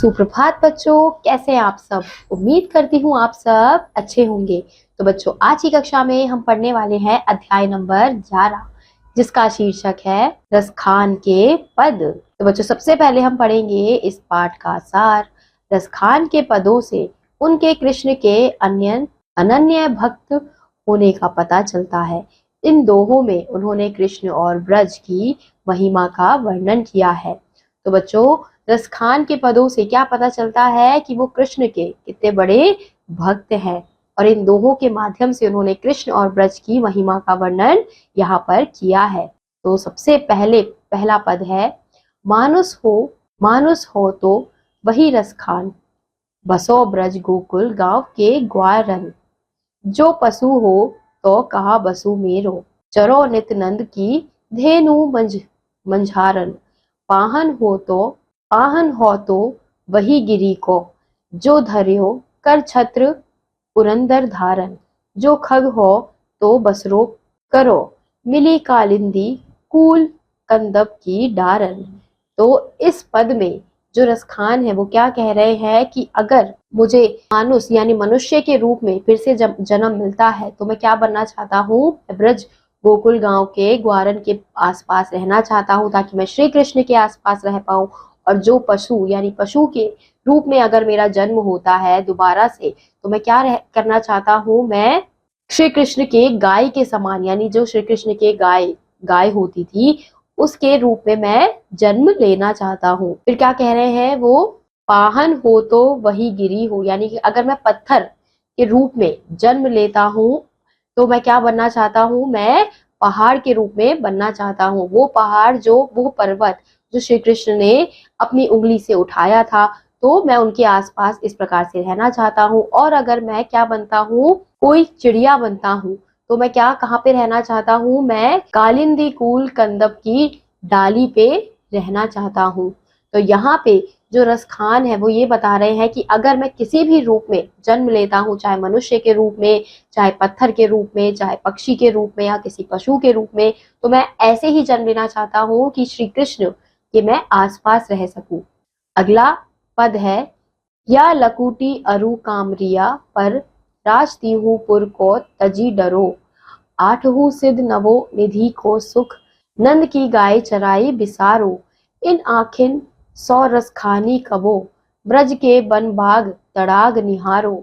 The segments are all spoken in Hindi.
सुप्रभात बच्चों, कैसे हैं आप सब। उम्मीद करती हूँ आप सब अच्छे होंगे। तो बच्चों, आज की कक्षा में हम पढ़ने वाले हैं अध्याय नंबर 11, जिसका शीर्षक है रसखान के पद। तो बच्चों, सबसे पहले हम पढ़ेंगे इस पाठ का सार। रसखान के पदों से उनके कृष्ण के अनन्य भक्त होने का पता चलता है। इन दोहों में उन्होंने कृष्ण और ब्रज की महिमा का वर्णन किया है। तो बच्चों, रसखान के पदों से क्या पता चलता है कि वो कृष्ण के कितने बड़े भक्त हैं, और इन दोहों के माध्यम से उन्होंने कृष्ण और ब्रज की महिमा का वर्णन यहाँ पर किया है। तो सबसे पहला पद है, मानुस हो तो वही रसखान, बसो ब्रज गोकुल गांव के ग्वारन। जो पशु हो तो कहा बसु मेरो, चरो नित नंद की धेनु मंझारन। पाहन हो तो वही गिरी को, जो धर्यो कर छत्र पुरंदर धारन। जो खग हो तो बसरो करो, मिली कालिंदी कूल कंदब की डारन। तो इस पद में जो रसखान है वो क्या कह रहे हैं कि अगर मुझे मानुष यानी मनुष्य के रूप में फिर से जन्म मिलता है तो मैं क्या बनना चाहता हूँ, ब्रज गोकुल गांव के ग्वारन के आसपास रहना चाहता हूँ, ताकि मैं श्री कृष्ण के आसपास रह पाऊं। और जो पशु यानी पशु के रूप में अगर मेरा जन्म होता है दोबारा से, तो मैं क्या करना चाहता हूँ, मैं श्री कृष्ण के गाय के समान, यानी जो श्री कृष्ण के गाय होती थी उसके रूप में मैं जन्म लेना चाहता हूँ। फिर क्या कह रहे हैं वो, पाहन हो तो वही गिरी हो, यानी कि अगर मैं पत्थर के रूप में जन्म लेता हूँ तो मैं क्या बनना चाहता हूँ, मैं पहाड़ के रूप में बनना चाहता हूँ। वो पहाड़ वो पर्वत जो श्री कृष्ण ने अपनी उंगली से उठाया था, तो मैं उनके आसपास इस प्रकार से रहना चाहता हूँ। और अगर मैं क्या बनता हूँ, कोई चिड़िया बनता हूँ, तो मैं कहाँ पे रहना चाहता हूँ, मैं कालिंदी कूल कंदब की डाली पे रहना चाहता हूँ। तो यहाँ पे जो रसखान है वो ये बता रहे हैं कि अगर मैं किसी भी रूप में जन्म लेता हूँ, चाहे मनुष्य के रूप में, चाहे पत्थर के रूप में, चाहे पक्षी के रूप में, या किसी पशु के रूप में, तो मैं ऐसे ही जन्म लेना चाहता हूँ कि श्री कृष्ण के मैं आसपास रह सकूं। अगला पद है, या लकुटी अरु कामरिया पर राजतीहू पुर को तजी डरो। आठहू सिद्ध नवो निधि को सुख, नंद की गाय चराई बिसारो। इन आखिन सौ रसखानी कबो, ब्रज के बन बाग तड़ाग निहारो।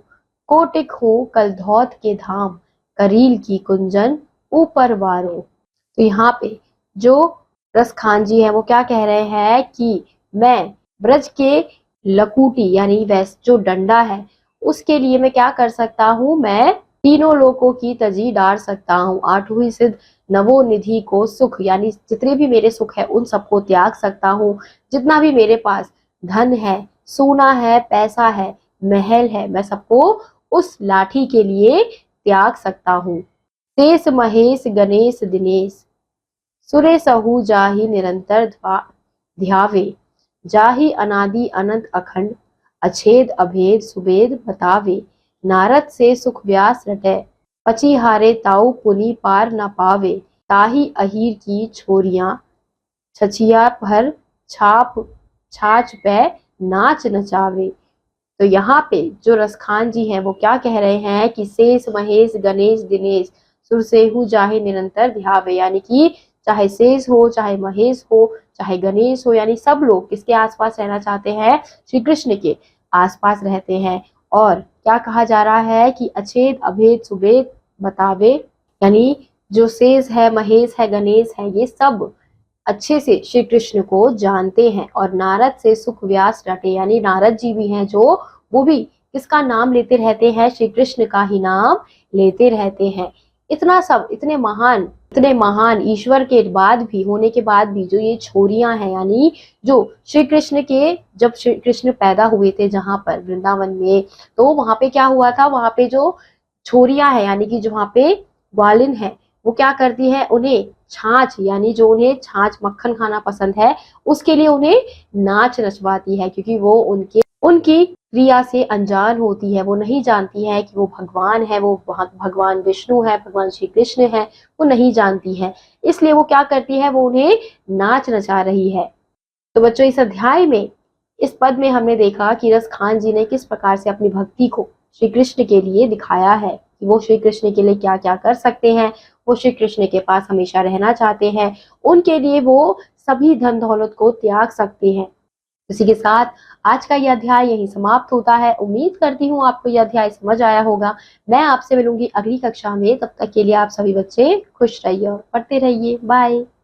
कोटिक हो कल धौत के धाम, करील की कुंजन ऊपर वारो। तो यहाँ पे जो रसखान जी है वो क्या कह रहे हैं कि मैं ब्रज के लकुटी यानी वैस जो डंडा है उसके लिए मैं क्या कर सकता हूँ, मैं तीनों लोकों की तजी डाल सकता हूँ। आठवीं सिद्ध नवो निधि को सुख, यानी जितने भी मेरे सुख है उन सबको त्याग सकता हूँ। जितना भी मेरे पास धन है, सोना है, पैसा है, महल है, मैं सबको उस लाठी के लिए त्याग सकता हूँ। शेष महेश गणेश दिनेश, सुरे सहु जाहि निरंतर ध्यावे। जाहि अनादि अनंत अखंड, अछेद अभेद सुबेद बतावे। नारद से सुख व्यास रटे, पची हारे ताऊ पुनि पार न पावे। ताही अहीर की छोरियां, छछिया भर छाछ पे नाच नचावे। तो यहाँ पे जो रसखान जी हैं वो क्या कह रहे हैं कि शेष महेश गणेश दिनेश, सुरसेहु जाहे निरंतर ध्यावे, यानी कि चाहे शेष हो, चाहे महेश हो, चाहे गणेश हो, यानी सब लोग किसके आसपास रहना चाहते हैं, श्री कृष्ण के आसपास रहते हैं। और क्या कहा जा रहा है कि अछेद अभेद सुबेद बतावे, यानी जो शेष है, महेश है, गणेश है, ये सब अच्छे से श्री कृष्ण को जानते हैं। और नारद से सुख व्यास रटे, यानी नारद जी भी हैं जो वो भी किसका नाम लेते रहते हैं, श्री कृष्ण का ही नाम लेते रहते हैं। इतना सब इतने महान ईश्वर के बाद भी होने के बाद भी जो ये छोरियां हैं, यानी जो श्री कृष्ण के, जब श्री कृष्ण पैदा हुए थे जहां पर वृंदावन में, तो वहां पे क्या हुआ था, वहां पे जो छोरियां हैं यानी कि जो वहां पे ग्वालिन है, वो क्या करती है, उन्हें छाछ यानी जो उन्हें छाछ मक्खन खाना पसंद है उसके लिए उन्हें नाच नचवाती है, क्योंकि वो उनकी क्रिया से अनजान होती है। वो नहीं जानती है कि वो भगवान है, वो भगवान विष्णु है, भगवान श्री कृष्ण है, वो नहीं जानती है। इसलिए वो क्या करती है, वो उन्हें नाच नचा रही है। तो बच्चों, इस अध्याय में इस पद में हमने देखा कि रस खान जी ने किस प्रकार से अपनी भक्ति को श्री कृष्ण के लिए दिखाया है कि वो श्री कृष्ण के लिए क्या क्या कर सकते हैं। वो श्री कृष्ण के पास हमेशा रहना चाहते हैं, उनके लिए वो सभी धन दौलत को त्याग सकते हैं। इसी के साथ आज का यह अध्याय यहीं समाप्त होता है। उम्मीद करती हूँ आपको यह अध्याय समझ आया होगा। मैं आपसे मिलूंगी अगली कक्षा में, तब तक के लिए आप सभी बच्चे खुश रहिए और पढ़ते रहिए। बाय।